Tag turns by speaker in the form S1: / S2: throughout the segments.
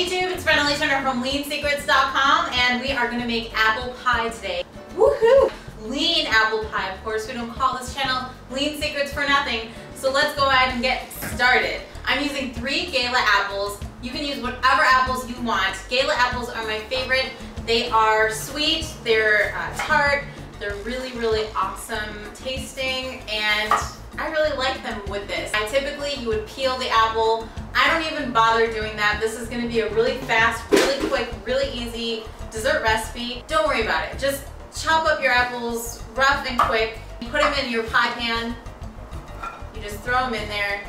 S1: Hey YouTube, it's Brenna Turner from leansecrets.com, and we are going to make apple pie today. Woohoo! Lean apple pie, of course. We don't call this channel Lean Secrets for nothing. So let's go ahead and get started. I'm using 3 Gala apples. You can use whatever apples you want. Gala apples are my favorite. They are sweet, they're tart, they're really, really awesome tasting, and I really like them with this. You would peel the apple. I don't even bother doing that. This is going to be a really fast, really quick, really easy dessert recipe. Don't worry about it. Just chop up your apples rough and quick. Put them in your pie pan. You just throw them in there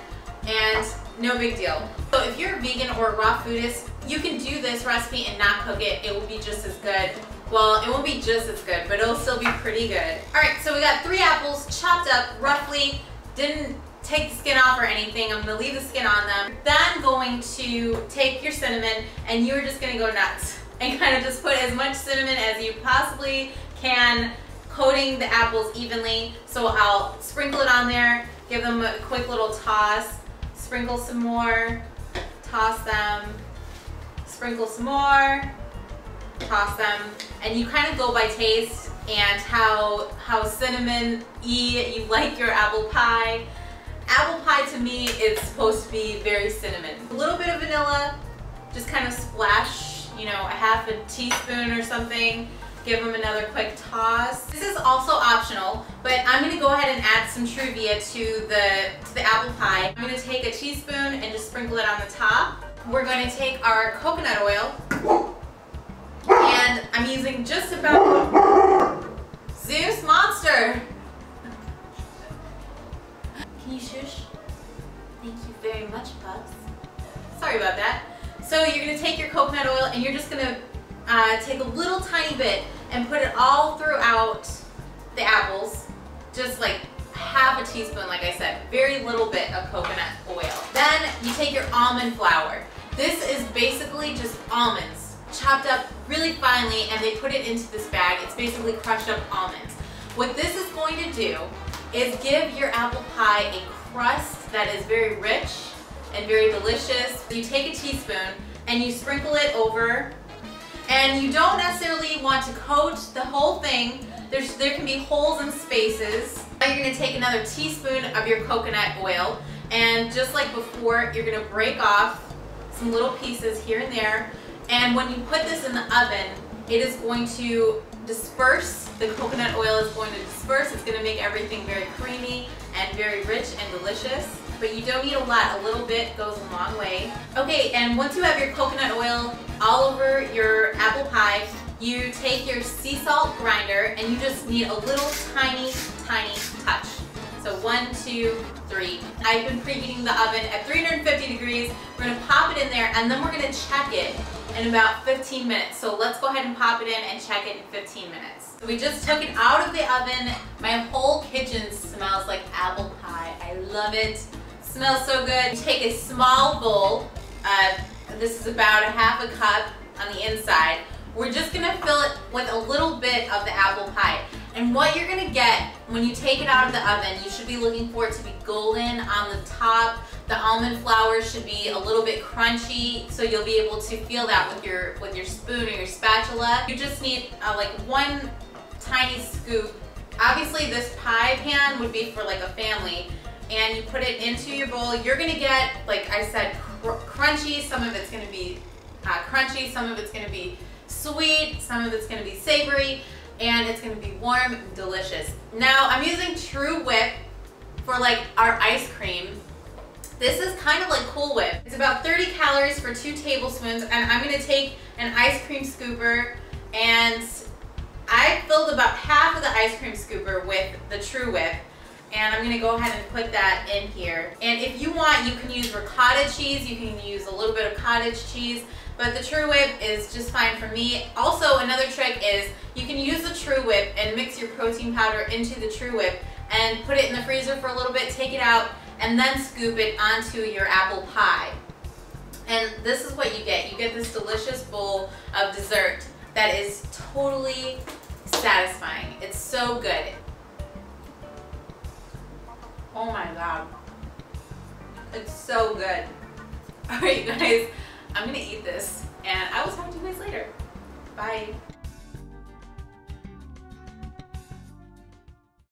S1: and no big deal. So if you're a vegan or a raw foodist, you can do this recipe and not cook it. It will be just as good. Well, it won't be just as good, but it'll still be pretty good. All right, so we got 3 apples chopped up roughly. Didn't take the skin off or anything. I'm gonna leave the skin on them. Then going to take your cinnamon, and you're just gonna go nuts and kind of just put as much cinnamon as you possibly can, coating the apples evenly. So I'll sprinkle it on there, give them a quick little toss, sprinkle some more, toss them, sprinkle some more, toss them, and you kind of go by taste and how cinnamon-y you like your apple pie. Apple pie to me is supposed to be very cinnamon. A little bit of vanilla, just kind of splash, you know, a half a teaspoon or something. Give them another quick toss. This is also optional, but I'm gonna go ahead and add some Truvia to the apple pie. I'm gonna take a teaspoon and just sprinkle it on the top. We're going to take our coconut oil, and I'm using just about Zeus Monster. Can you shush? Thank you very much, pups. Sorry about that. So you're gonna take your coconut oil and you're just gonna take a little tiny bit and put it all throughout the apples. Just like half a teaspoon, like I said, very little bit of coconut oil. Then you take your almond flour. This is basically just almonds chopped up really finely, and they put it into this bag. It's basically crushed up almonds. What this is going to do is give your apple pie a crust that is very rich and very delicious. You take a teaspoon and you sprinkle it over, and you don't necessarily want to coat the whole thing. There can be holes and spaces. Now you're going to take another teaspoon of your coconut oil, and just like before, you're going to break off some little pieces here and there. And when you put this in the oven, it is going to disperse. The coconut oil is going to disperse. It's going to make everything very creamy and very rich and delicious. But you don't need a lot. A little bit goes a long way. Okay, and once you have your coconut oil all over your apple pie, you take your sea salt grinder and you just need a little tiny, tiny touch. So 1, 2, 3. I've been preheating the oven at 350 degrees. We're gonna pop it in there, and then we're gonna check it in about 15 minutes. So let's go ahead and pop it in and check it in 15 minutes. So we just took it out of the oven. My whole kitchen smells like apple pie. I love it. Smells so good. You take a small bowl. This is about a half a cup on the inside. We're just gonna fill it with a little bit of the apple pie. And what you're gonna get when you take it out of the oven, you should be looking for it to be golden on the top. The almond flour should be a little bit crunchy, so you'll be able to feel that with your spoon or your spatula. You just need like 1 tiny scoop. Obviously this pie pan would be for like a family, and you put it into your bowl. You're gonna get, like I said, crunchy. Some of it's gonna be crunchy, some of it's gonna be sweet, some of it's gonna be savory, and it's gonna be warm and delicious. Now I'm using True Whip for like our ice cream. This is kind of like Cool Whip. It's about 30 calories for 2 tablespoons, and I'm gonna take an ice cream scooper, and I filled about half of the ice cream scooper with the True Whip, and I'm gonna go ahead and put that in here. And if you want, you can use ricotta cheese, you can use a little bit of cottage cheese, but the True Whip is just fine for me. Also, another trick is you can use the True Whip and mix your protein powder into the True Whip and put it in the freezer for a little bit, take it out, and then scoop it onto your apple pie. And this is what you get. You get this delicious bowl of dessert that is totally satisfying. It's so good. Oh my God. It's so good. Alright guys, I'm gonna eat this, and I was